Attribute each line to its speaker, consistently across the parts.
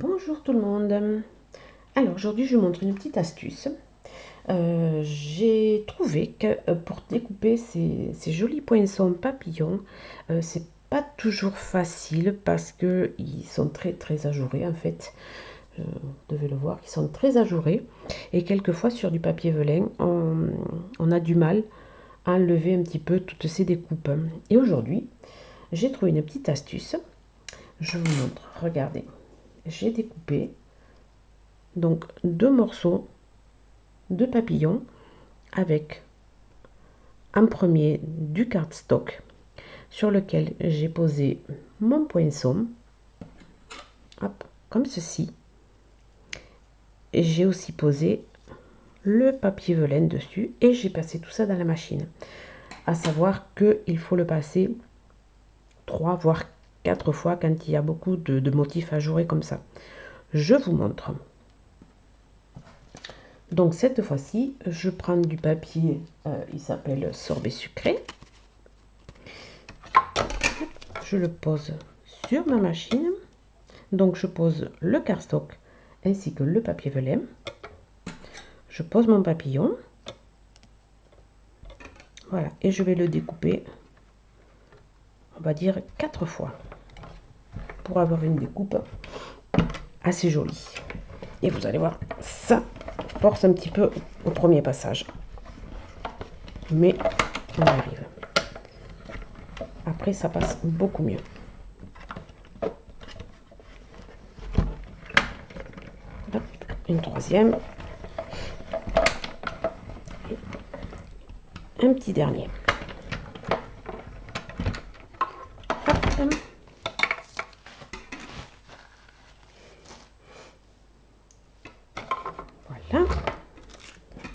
Speaker 1: Bonjour tout le monde. Alors aujourd'hui je vous montre une petite astuce. J'ai trouvé que pour découper ces jolis poinçons papillons, c'est pas toujours facile parce que ils sont très ajourés en fait. Vous devez le voir, ils sont très ajourés et quelquefois sur du papier velin on a du mal à enlever un petit peu toutes ces découpes. Et aujourd'hui j'ai trouvé une petite astuce. Je vous montre, regardez. J'ai découpé donc deux morceaux de papillon avec un premier du cardstock sur lequel j'ai posé mon poinçon, hop, comme ceci, et j'ai aussi posé le papier velin dessus et j'ai passé tout ça dans la machine. À savoir que il faut le passer 3 voire 4 fois quand il y a beaucoup de motifs ajourés comme ça. Je vous montre. Donc cette fois-ci, je prends du papier, il s'appelle sorbet sucré. Je le pose sur ma machine. Donc je pose le cardstock ainsi que le papier velin. Je pose mon papillon. Voilà, et je vais le découper, on va dire 4 fois pour avoir une découpe assez jolie. Et vous allez voir, ça force un petit peu au premier passage. Mais on y arrive. Après, ça passe beaucoup mieux. Hop, une troisième. Et un petit dernier. Hop. Voilà.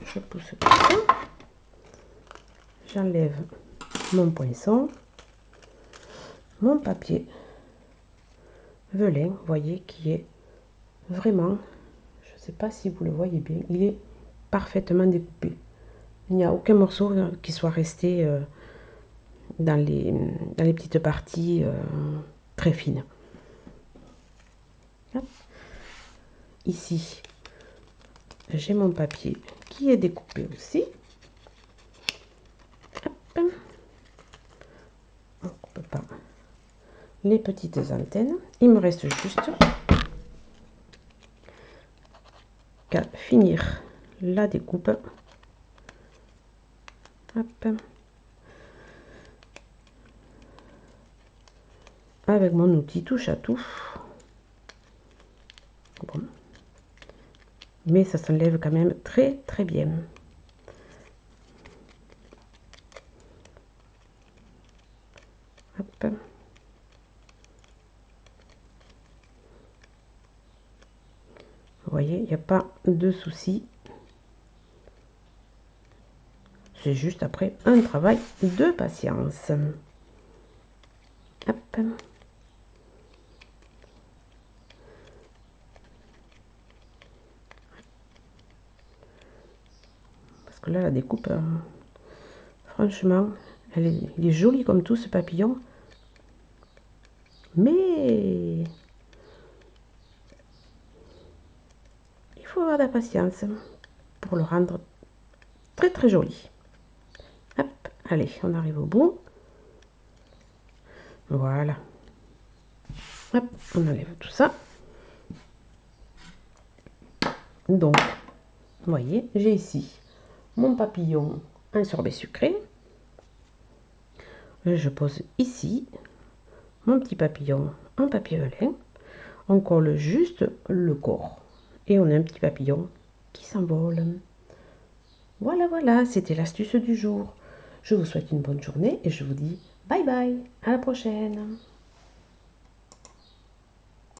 Speaker 1: Je pousse tout ça. J'enlève mon poinçon, mon papier velin, vous voyez, qui est vraiment, je ne sais pas si vous le voyez bien, il est parfaitement découpé. Il n'y a aucun morceau qui soit resté dans les petites parties très fines. Hop. Ici, j'ai mon papier qui est découpé aussi. Hop. On ne coupe pas les petites antennes. Il me reste juste qu'à finir la découpe. Hop. Avec mon outil touche à tout. Bon. Mais ça s'enlève quand même très bien. Hop. Vous voyez, il n'y a pas de souci. C'est juste après un travail de patience. Hop. Parce que là, la découpe, franchement, il est joli comme tout ce papillon. Mais il faut avoir de la patience pour le rendre très joli. Hop, allez, on arrive au bout. Voilà. Hop, on enlève tout ça. Donc, vous voyez, j'ai ici mon papillon en sorbet sucré. Je pose ici mon petit papillon en papier velin. On colle juste le corps et on a un petit papillon qui s'envole. Voilà, c'était l'astuce du jour. Je vous souhaite une bonne journée et je vous dis bye bye, à la prochaine.